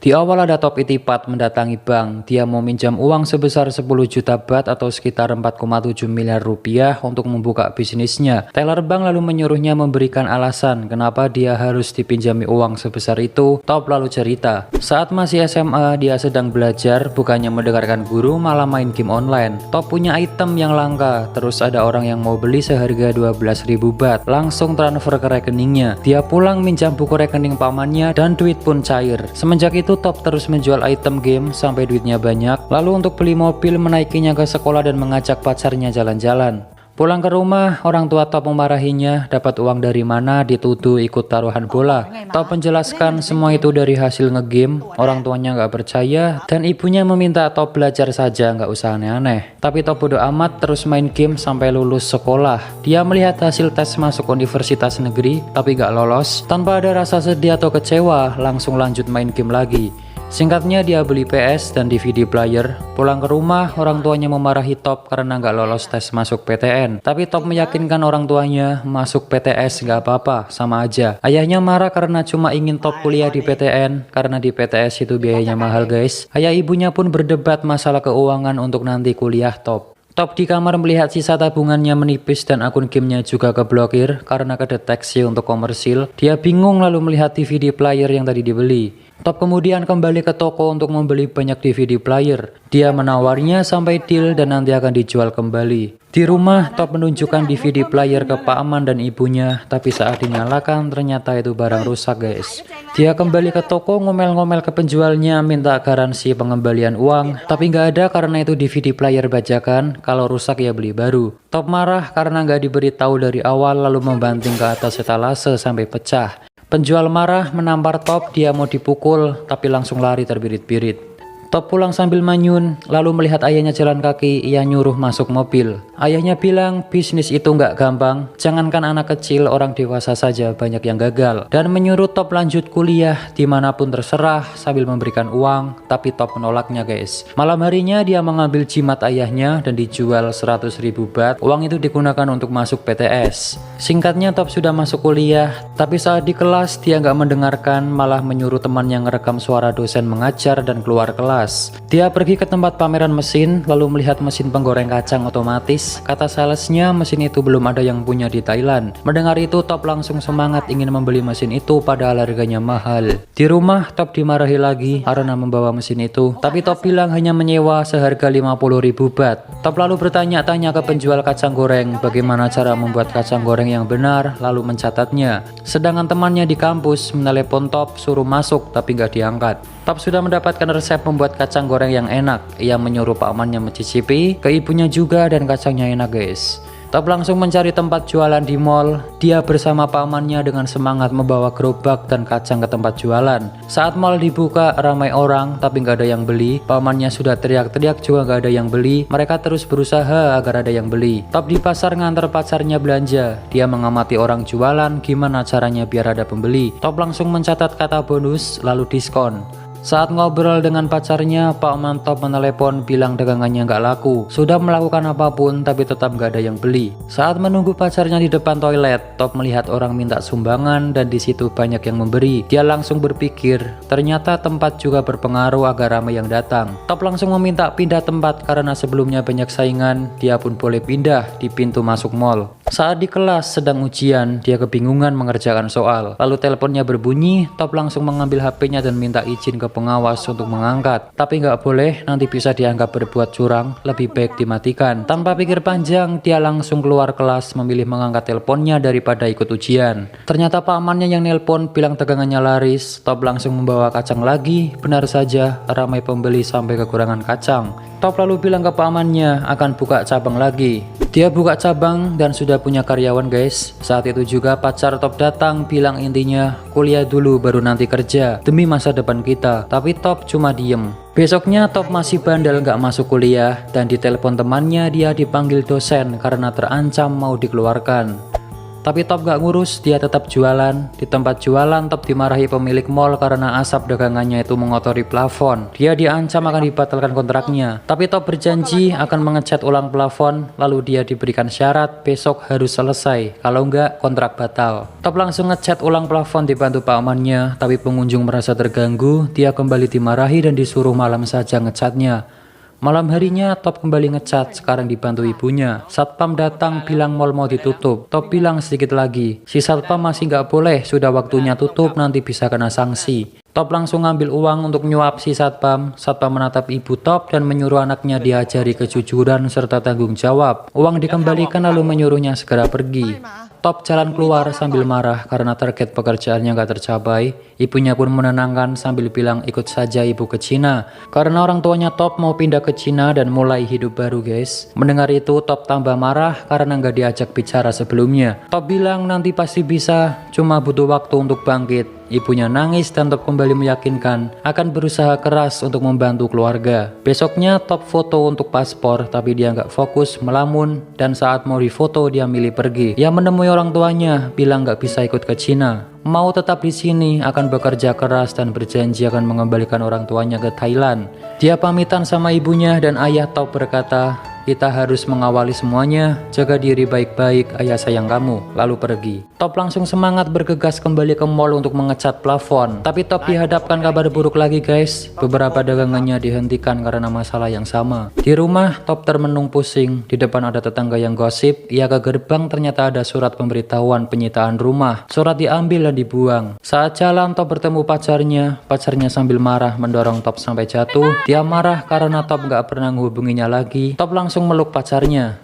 Di awal ada Top Itipat mendatangi bank. Dia mau minjam uang sebesar 10 juta bat atau sekitar 4,7 miliar rupiah untuk membuka bisnisnya. Teller bank lalu menyuruhnya memberikan alasan kenapa dia harus dipinjami uang sebesar itu. Top lalu cerita, saat masih SMA dia sedang belajar, bukannya mendengarkan guru malah main game online. Top punya item yang langka, terus ada orang yang mau beli seharga 12.000 bat. Langsung transfer ke rekeningnya. Dia pulang minjam buku rekening pamannya dan duit pun cair. Semenjak itu Top terus menjual item game sampai duitnya banyak. Lalu untuk beli mobil menaikinya ke sekolah dan mengajak pacarnya jalan-jalan. Pulang ke rumah, orang tua Top memarahinya, dapat uang dari mana, dituduh ikut taruhan bola. Top menjelaskan semua itu dari hasil ngegame. Orang tuanya nggak percaya dan ibunya meminta Top belajar saja, nggak usah aneh-aneh. Tapi Top bodo amat terus main game sampai lulus sekolah. Dia melihat hasil tes masuk universitas negeri tapi nggak lolos. Tanpa ada rasa sedih atau kecewa, langsung lanjut main game lagi. Singkatnya dia beli PS dan DVD player. Pulang ke rumah, orang tuanya memarahi Top karena nggak lolos tes masuk PTN. Tapi Top meyakinkan orang tuanya masuk PTS nggak apa-apa, sama aja. Ayahnya marah karena cuma ingin Top kuliah di PTN, karena di PTS itu biayanya mahal guys. Ayah ibunya pun berdebat masalah keuangan untuk nanti kuliah Top. Top di kamar melihat sisa tabungannya menipis dan akun gamenya juga keblokir karena kedeteksi untuk komersil. Dia bingung lalu melihat DVD player yang tadi dibeli. Top kemudian kembali ke toko untuk membeli banyak DVD player. Dia menawarnya sampai deal dan nanti akan dijual kembali. Di rumah, Top menunjukkan DVD player ke Pak Aman dan ibunya, tapi saat dinyalakan ternyata itu barang rusak guys. Dia kembali ke toko ngomel-ngomel ke penjualnya minta garansi pengembalian uang, tapi nggak ada karena itu DVD player bajakan, kalau rusak ya beli baru. Top marah karena nggak diberitahu dari awal lalu membanting ke atas etalase sampai pecah. Penjual marah menampar Top, dia mau dipukul tapi langsung lari terbirit-birit. Top pulang sambil manyun, lalu melihat ayahnya jalan kaki, ia nyuruh masuk mobil. Ayahnya bilang bisnis itu nggak gampang, jangankan anak kecil, orang dewasa saja banyak yang gagal. Dan menyuruh Top lanjut kuliah dimanapun terserah sambil memberikan uang, tapi Top menolaknya guys. Malam harinya dia mengambil jimat ayahnya dan dijual 100.000 bat, uang itu digunakan untuk masuk PTS. Singkatnya Top sudah masuk kuliah, tapi saat di kelas dia nggak mendengarkan, malah menyuruh temannya ngerekam suara dosen mengajar dan keluar kelas. Dia pergi ke tempat pameran mesin, lalu melihat mesin penggoreng kacang otomatis. Kata salesnya mesin itu belum ada yang punya di Thailand. Mendengar itu Top langsung semangat ingin membeli mesin itu padahal harganya mahal. Di rumah Top dimarahi lagi karena membawa mesin itu, tapi Top bilang hanya menyewa seharga 50.000 bat. Top lalu bertanya-tanya ke penjual kacang goreng bagaimana cara membuat kacang goreng yang benar, lalu mencatatnya. Sedangkan temannya di kampus menelepon Top suruh masuk tapi nggak diangkat. Top sudah mendapatkan resep membuat kacang goreng yang enak. Ia menyuruh pamannya mencicipi, ke ibunya juga dan kacangnya enak guys. Top langsung mencari tempat jualan di mall. Dia bersama pamannya dengan semangat membawa gerobak dan kacang ke tempat jualan. Saat mall dibuka ramai orang tapi nggak ada yang beli. Pamannya sudah teriak-teriak juga nggak ada yang beli. Mereka terus berusaha agar ada yang beli. Top di pasar ngantar pacarnya belanja. Dia mengamati orang jualan gimana caranya biar ada pembeli. Top langsung mencatat kata bonus lalu diskon. Saat ngobrol dengan pacarnya, Pak Man Top menelepon bilang dagangannya nggak laku. Sudah melakukan apapun tapi tetap nggak ada yang beli. Saat menunggu pacarnya di depan toilet, Top melihat orang minta sumbangan dan di situ banyak yang memberi. Dia langsung berpikir, ternyata tempat juga berpengaruh agar ramai yang datang. Top langsung meminta pindah tempat karena sebelumnya banyak saingan. Dia pun boleh pindah di pintu masuk mall. Saat di kelas sedang ujian, dia kebingungan mengerjakan soal. Lalu teleponnya berbunyi, Top langsung mengambil HP-nya dan minta izin ke pengawas untuk mengangkat. Tapi nggak boleh, nanti bisa dianggap berbuat curang, lebih baik dimatikan. Tanpa pikir panjang, dia langsung keluar kelas memilih mengangkat teleponnya daripada ikut ujian. Ternyata pamannya yang nelpon bilang dagangannya laris. Top langsung membawa kacang lagi, benar saja ramai pembeli sampai kekurangan kacang. Top lalu bilang ke pamannya akan buka cabang lagi. Dia buka cabang dan sudah punya karyawan guys. Saat itu juga pacar Top datang bilang intinya kuliah dulu baru nanti kerja demi masa depan kita. Tapi Top cuma diem. Besoknya Top masih bandel nggak masuk kuliah dan ditelepon temannya dia dipanggil dosen karena terancam mau dikeluarkan. Tapi Top gak ngurus, dia tetap jualan. Di tempat jualan, Top dimarahi pemilik mall karena asap dagangannya itu mengotori plafon. Dia diancam akan dibatalkan kontraknya. Tapi Top berjanji akan mengecat ulang plafon, lalu dia diberikan syarat besok harus selesai. Kalau enggak, kontrak batal. Top langsung ngecat ulang plafon dibantu pamannya, tapi pengunjung merasa terganggu. Dia kembali dimarahi dan disuruh malam saja ngecatnya. Malam harinya Top kembali ngecat, sekarang dibantu ibunya. Satpam datang bilang mall mau ditutup. Top bilang sedikit lagi, si satpam masih nggak boleh, sudah waktunya tutup, nanti bisa kena sanksi. Top langsung ngambil uang untuk nyuap si satpam. Satpam menatap ibu Top dan menyuruh anaknya diajari kejujuran serta tanggung jawab. Uang dikembalikan lalu menyuruhnya segera pergi. Top jalan keluar sambil marah karena target pekerjaannya nggak tercapai. Ibunya pun menenangkan sambil bilang ikut saja ibu ke Cina. Karena orang tuanya Top mau pindah ke Cina dan mulai hidup baru guys. Mendengar itu Top tambah marah karena nggak diajak bicara sebelumnya. Top bilang nanti pasti bisa, cuma butuh waktu untuk bangkit. Ibunya nangis dan Top kembali meyakinkan akan berusaha keras untuk membantu keluarga. Besoknya Top foto untuk paspor tapi dia nggak fokus, melamun, dan saat mau difoto dia milih pergi. Dia menemui orang tuanya, bilang nggak bisa ikut ke Cina. Mau tetap di sini, akan bekerja keras dan berjanji akan mengembalikan orang tuanya ke Thailand. Dia pamitan sama ibunya dan ayah Top berkata, kita harus mengawali semuanya, jaga diri baik-baik, ayah sayang kamu, lalu pergi. Top langsung semangat bergegas kembali ke mall untuk mengecat plafon. Tapi Top dihadapkan kabar buruk lagi guys, beberapa dagangannya dihentikan karena masalah yang sama. Di rumah Top termenung pusing, di depan ada tetangga yang gosip, ia ke gerbang ternyata ada surat pemberitahuan penyitaan rumah. Surat diambil dan dibuang. Saat jalan Top bertemu pacarnya sambil marah mendorong Top sampai jatuh. Dia marah karena Top gak pernah menghubunginya lagi. Top langsung meluk pacarnya.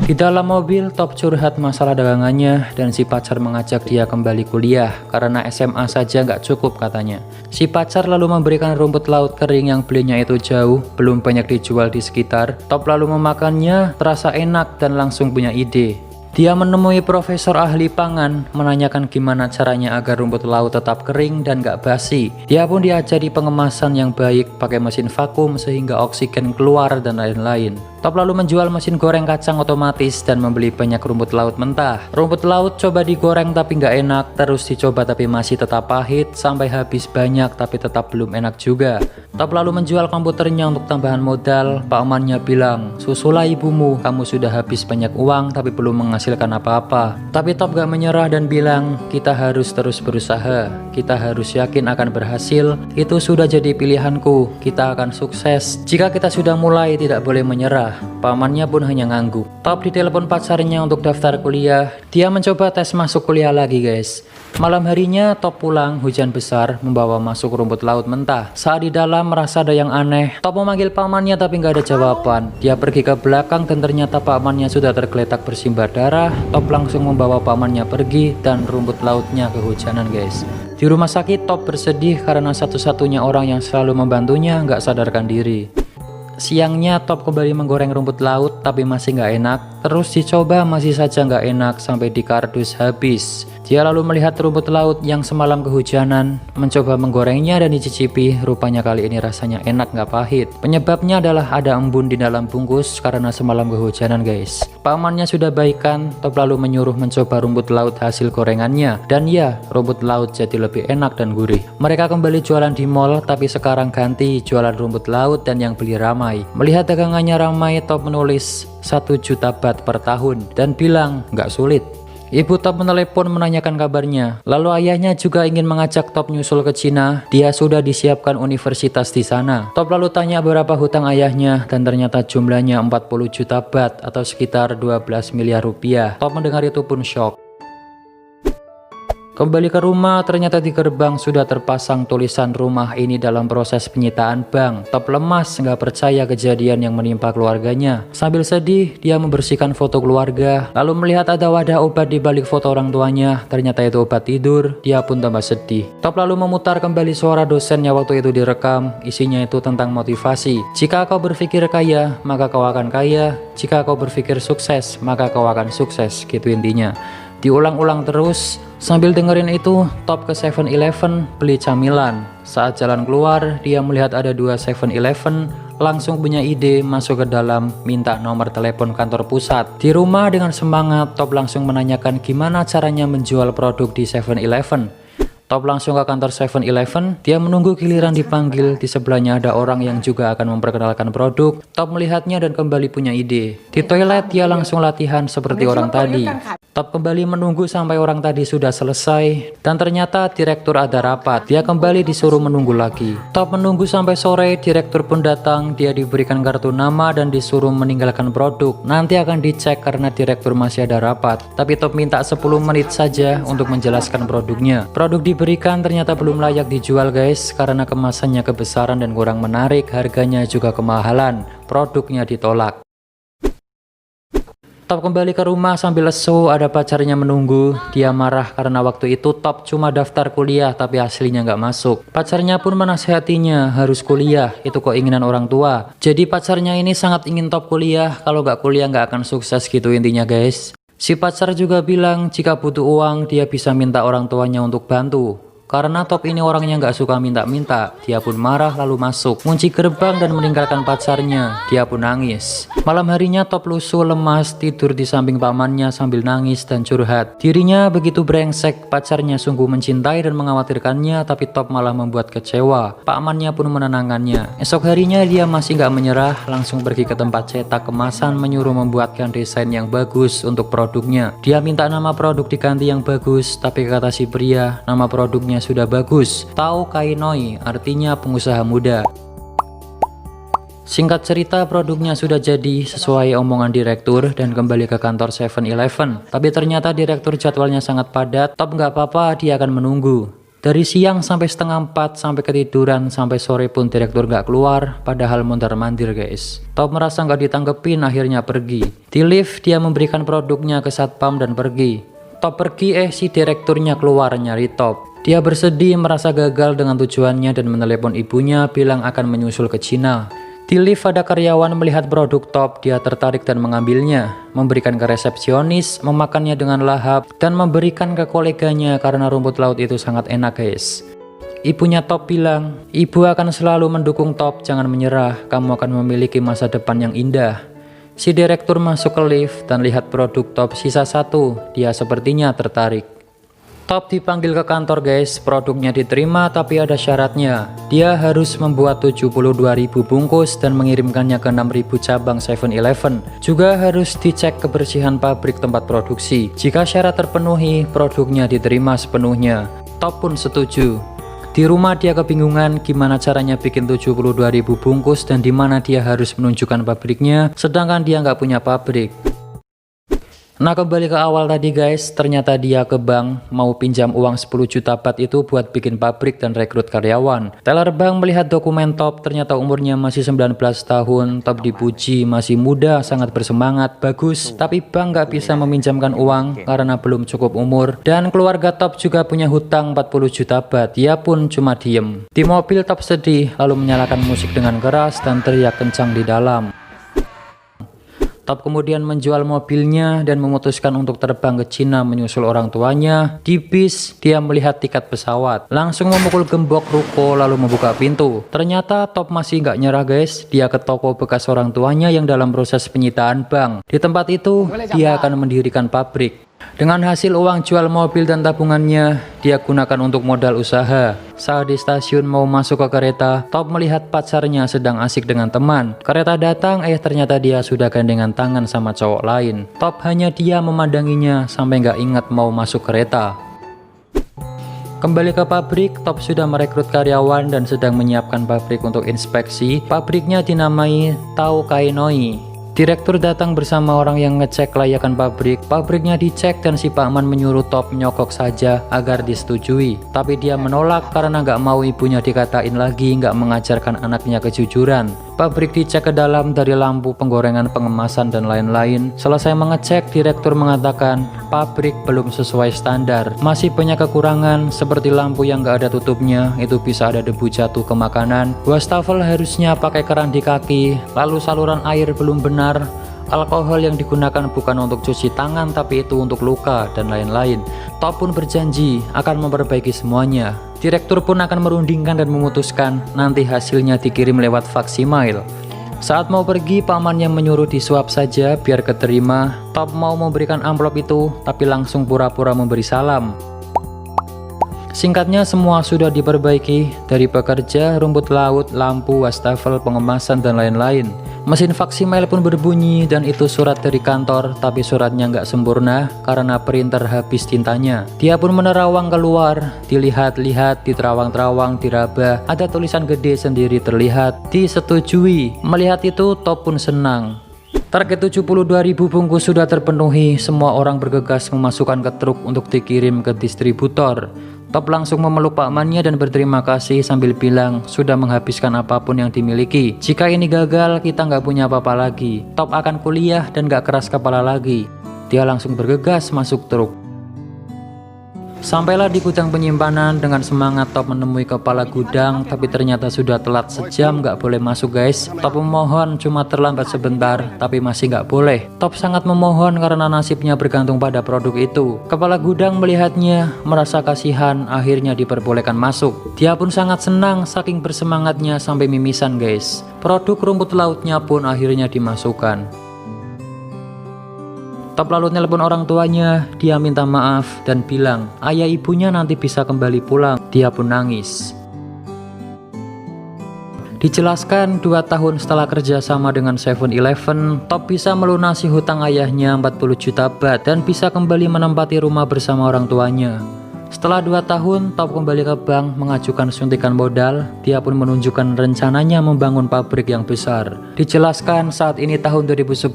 Di dalam mobil Top curhat masalah dagangannya dan si pacar mengajak dia kembali kuliah karena SMA saja nggak cukup katanya. Si pacar lalu memberikan rumput laut kering yang belinya itu jauh, belum banyak dijual di sekitar. Top lalu memakannya, terasa enak dan langsung punya ide. Dia menemui profesor ahli pangan, menanyakan gimana caranya agar rumput laut tetap kering dan gak basi. Dia pun diajari pengemasan yang baik, pakai mesin vakum sehingga oksigen keluar dan lain-lain. Top lalu menjual mesin goreng kacang otomatis dan membeli banyak rumput laut mentah. Rumput laut coba digoreng tapi gak enak, terus dicoba tapi masih tetap pahit, sampai habis banyak tapi tetap belum enak juga. Top lalu menjual komputernya untuk tambahan modal. Pamannya bilang, susulah ibumu, kamu sudah habis banyak uang tapi belum menghasilkan apa-apa. Tapi Top gak menyerah dan bilang, kita harus terus berusaha, kita harus yakin akan berhasil, itu sudah jadi pilihanku, kita akan sukses. Jika kita sudah mulai tidak boleh menyerah. Pamannya pun hanya ngangguk. Top ditelepon pacarnya untuk daftar kuliah. Dia mencoba tes masuk kuliah lagi guys. Malam harinya Top pulang, hujan besar membawa masuk rumput laut mentah. Saat di dalam merasa ada yang aneh, Top memanggil pamannya tapi nggak ada jawaban. Dia pergi ke belakang dan ternyata pamannya sudah tergeletak bersimbah darah. Top langsung membawa pamannya pergi dan rumput lautnya kehujanan guys. Di rumah sakit Top bersedih karena satu-satunya orang yang selalu membantunya nggak sadarkan diri. Siangnya Top kembali menggoreng rumput laut tapi masih nggak enak. Terus dicoba masih saja nggak enak sampai di kardus habis. Dia lalu melihat rumput laut yang semalam kehujanan, mencoba menggorengnya dan dicicipi. Rupanya kali ini rasanya enak nggak pahit. Penyebabnya adalah ada embun di dalam bungkus karena semalam kehujanan guys. Pamannya sudah baikan, Top lalu menyuruh mencoba rumput laut hasil gorengannya. Dan ya, rumput laut jadi lebih enak dan gurih. Mereka kembali jualan di mall tapi sekarang ganti jualan rumput laut dan yang beli ramai. Melihat dagangannya ramai, Top menulis 1 juta baht per tahun dan bilang nggak sulit. Ibu Top menelepon menanyakan kabarnya. Lalu ayahnya juga ingin mengajak Top nyusul ke Cina. Dia sudah disiapkan universitas di sana. Top lalu tanya berapa hutang ayahnya dan ternyata jumlahnya 40 juta baht atau sekitar 12 miliar rupiah. Top mendengar itu pun shock. Kembali ke rumah, ternyata di gerbang sudah terpasang tulisan rumah ini dalam proses penyitaan bank. Top lemas, nggak percaya kejadian yang menimpa keluarganya. Sambil sedih, dia membersihkan foto keluarga, lalu melihat ada wadah obat di balik foto orang tuanya. Ternyata itu obat tidur, dia pun tambah sedih. Top lalu memutar kembali suara dosennya waktu itu direkam. Isinya itu tentang motivasi. Jika kau berpikir kaya, maka kau akan kaya. Jika kau berpikir sukses, maka kau akan sukses, gitu intinya. Diulang-ulang terus. Sambil dengerin itu, Top ke 7-Eleven beli camilan. Saat jalan keluar, dia melihat ada 2 7-Eleven, langsung punya ide masuk ke dalam, minta nomor telepon kantor pusat. Di rumah dengan semangat, Top langsung menanyakan gimana caranya menjual produk di 7-Eleven. Top langsung ke kantor 7-Eleven, dia menunggu giliran dipanggil. Di sebelahnya ada orang yang juga akan memperkenalkan produk. Top melihatnya dan kembali punya ide. Di toilet dia langsung latihan seperti orang tadi. Top kembali menunggu sampai orang tadi sudah selesai, dan ternyata direktur ada rapat. Dia kembali disuruh menunggu lagi. Top menunggu sampai sore, direktur pun datang. Dia diberikan kartu nama dan disuruh meninggalkan produk. Nanti akan dicek karena direktur masih ada rapat. Tapi Top minta 10 menit saja untuk menjelaskan produknya. Produk diberikan ternyata belum layak dijual guys, karena kemasannya kebesaran dan kurang menarik, harganya juga kemahalan. Produknya ditolak. Top kembali ke rumah sambil lesu, ada pacarnya menunggu. Dia marah karena waktu itu Top cuma daftar kuliah tapi aslinya nggak masuk. Pacarnya pun menasehatinya harus kuliah, itu keinginan orang tua. Jadi pacarnya ini sangat ingin Top kuliah, kalau nggak kuliah nggak akan sukses gitu intinya guys. Si pacar juga bilang jika butuh uang dia bisa minta orang tuanya untuk bantu. Karena Top ini orangnya nggak suka minta-minta, dia pun marah lalu masuk, kunci gerbang dan meninggalkan pacarnya. Dia pun nangis. Malam harinya Top lusuh lemas, tidur di samping pamannya sambil nangis dan curhat. Dirinya begitu brengsek, pacarnya sungguh mencintai dan mengkhawatirkannya, tapi Top malah membuat kecewa. Pamannya pun menenangkannya. Esok harinya dia masih nggak menyerah, langsung pergi ke tempat cetak kemasan, menyuruh membuatkan desain yang bagus untuk produknya. Dia minta nama produk diganti yang bagus, tapi kata si pria, nama produknya sudah bagus, Tao Kainoi, artinya pengusaha muda. Singkat cerita, produknya sudah jadi sesuai omongan direktur dan kembali ke kantor 7-Eleven. Tapi ternyata direktur jadwalnya sangat padat. Top nggak apa-apa, dia akan menunggu. Dari siang sampai setengah 4, sampai ketiduran, sampai sore pun direktur nggak keluar, padahal mondar-mandir guys. Top merasa nggak ditanggepin, akhirnya pergi. Di lift, dia memberikan produknya ke satpam dan pergi. Top pergi, si direkturnya keluar nyari Top. Dia bersedih merasa gagal dengan tujuannya dan menelepon ibunya bilang akan menyusul ke Cina. Di lift ada karyawan melihat produk Top, dia tertarik dan mengambilnya, memberikan ke resepsionis, memakannya dengan lahap, dan memberikan ke koleganya karena rumput laut itu sangat enak guys. Ibunya Top bilang, ibu akan selalu mendukung Top, jangan menyerah, kamu akan memiliki masa depan yang indah. Si direktur masuk ke lift dan lihat produk Top sisa 1, dia sepertinya tertarik. Top dipanggil ke kantor guys, produknya diterima tapi ada syaratnya. Dia harus membuat 72.000 bungkus dan mengirimkannya ke 6.000 cabang 7-Eleven. Juga harus dicek kebersihan pabrik tempat produksi. Jika syarat terpenuhi, produknya diterima sepenuhnya. Top pun setuju. Di rumah dia kebingungan gimana caranya bikin 72.000 bungkus dan di mana dia harus menunjukkan pabriknya, sedangkan dia nggak punya pabrik. Nah kembali ke awal tadi guys, ternyata dia ke bank mau pinjam uang 10 juta baht itu buat bikin pabrik dan rekrut karyawan. Teller bank melihat dokumen Top, ternyata umurnya masih 19 tahun. Top dipuji masih muda, sangat bersemangat, bagus. Tapi bank nggak bisa meminjamkan uang karena belum cukup umur. Dan keluarga Top juga punya hutang 40 juta baht, dia pun cuma diem. Di mobil Top sedih, lalu menyalakan musik dengan keras dan teriak kencang di dalam. Top kemudian menjual mobilnya dan memutuskan untuk terbang ke Cina menyusul orang tuanya. Di bis, dia melihat tiket pesawat, langsung memukul gembok ruko lalu membuka pintu. Ternyata Top masih nggak nyerah guys, dia ke toko bekas orang tuanya yang dalam proses penyitaan bank. Di tempat itu, dia akan mendirikan pabrik. Dengan hasil uang jual mobil dan tabungannya, dia gunakan untuk modal usaha. Saat di stasiun mau masuk ke kereta, Top melihat pacarnya sedang asik dengan teman. Kereta datang, ternyata dia sudah gandengan tangan sama cowok lain. Top hanya dia memandanginya sampai nggak ingat mau masuk kereta. Kembali ke pabrik, Top sudah merekrut karyawan dan sedang menyiapkan pabrik untuk inspeksi. Pabriknya dinamai Tao Kainoi. Direktur datang bersama orang yang ngecek kelayakan pabrik. Pabriknya dicek dan si Pakman menyuruh Top nyokok saja agar disetujui. Tapi dia menolak karena nggak mau ibunya dikatain lagi nggak mengajarkan anaknya kejujuran. Pabrik dicek ke dalam dari lampu, penggorengan, pengemasan, dan lain-lain. Selesai mengecek, direktur mengatakan pabrik belum sesuai standar. Masih banyak kekurangan seperti lampu yang nggak ada tutupnya, itu bisa ada debu jatuh ke makanan. Wastafel harusnya pakai keran di kaki, lalu saluran air belum benar. Alkohol yang digunakan bukan untuk cuci tangan tapi itu untuk luka dan lain-lain. Top pun berjanji akan memperbaiki semuanya. Direktur pun akan merundingkan dan memutuskan nanti hasilnya dikirim lewat faksimiles. Saat mau pergi, pamannya menyuruh disuap saja biar keterima. Top mau memberikan amplop itu, tapi langsung pura-pura memberi salam. Singkatnya semua sudah diperbaiki, dari pekerja, rumput laut, lampu, wastafel, pengemasan, dan lain-lain. Mesin faksimiler pun berbunyi dan itu surat dari kantor, tapi suratnya nggak sempurna karena printer habis tintanya. Dia pun menerawang keluar, dilihat-lihat, diterawang-terawang, diraba, ada tulisan gede sendiri terlihat, disetujui. Melihat itu Top pun senang. Target 72.000 bungkus sudah terpenuhi, semua orang bergegas memasukkan ke truk untuk dikirim ke distributor. Top langsung memeluk pakmannya dan berterima kasih sambil bilang sudah menghabiskan apapun yang dimiliki. Jika ini gagal, kita nggak punya apa-apa lagi. Top akan kuliah dan nggak keras kepala lagi. Dia langsung bergegas masuk truk. Sampailah di gudang penyimpanan. Dengan semangat Top menemui kepala gudang, tapi ternyata sudah telat sejam, nggak boleh masuk guys. Top memohon cuma terlambat sebentar, tapi masih nggak boleh. Top sangat memohon karena nasibnya bergantung pada produk itu. Kepala gudang melihatnya, merasa kasihan, akhirnya diperbolehkan masuk. Dia pun sangat senang, saking bersemangatnya sampai mimisan guys. Produk rumput lautnya pun akhirnya dimasukkan. Top lalu nelpon orang tuanya, dia minta maaf dan bilang ayah ibunya nanti bisa kembali pulang. Dia pun nangis. Dijelaskan 2 tahun setelah kerja sama dengan 7-Eleven, Top bisa melunasi hutang ayahnya 40 juta baht dan bisa kembali menempati rumah bersama orang tuanya. Setelah 2 tahun, Top kembali ke bank mengajukan suntikan modal. Dia pun menunjukkan rencananya membangun pabrik yang besar. Dijelaskan saat ini tahun 2010,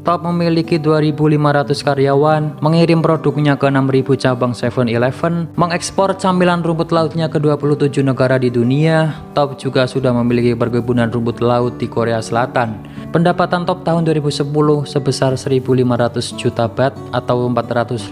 Top memiliki 2.500 karyawan, mengirim produknya ke 6.000 cabang 7-Eleven, mengekspor camilan rumput lautnya ke 27 negara di dunia. Top juga sudah memiliki perkebunan rumput laut di Korea Selatan. Pendapatan Top tahun 2010 sebesar 1.500 juta baht atau 450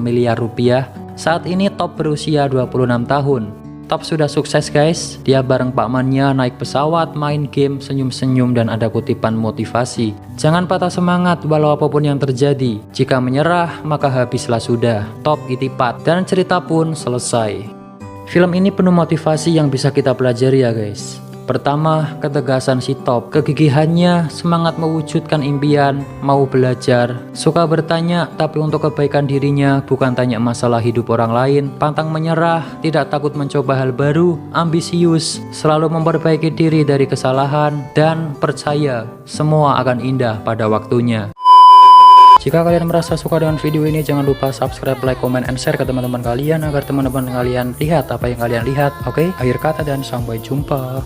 miliar rupiah. Saat ini Top berusia 26 tahun. Top sudah sukses guys. Dia bareng pakmannya naik pesawat, main game, senyum-senyum dan ada kutipan motivasi. Jangan patah semangat walau apapun yang terjadi. Jika menyerah maka habislah sudah. Top itipat dan cerita pun selesai. Film ini penuh motivasi yang bisa kita pelajari ya guys. Pertama, ketegasan si Top, kegigihannya, semangat mewujudkan impian, mau belajar, suka bertanya tapi untuk kebaikan dirinya, bukan tanya masalah hidup orang lain, pantang menyerah, tidak takut mencoba hal baru, ambisius, selalu memperbaiki diri dari kesalahan, dan percaya semua akan indah pada waktunya. Jika kalian merasa suka dengan video ini, jangan lupa subscribe, like, comment, and share ke teman-teman kalian agar teman-teman kalian lihat apa yang kalian lihat. Oke, akhir kata dan sampai jumpa.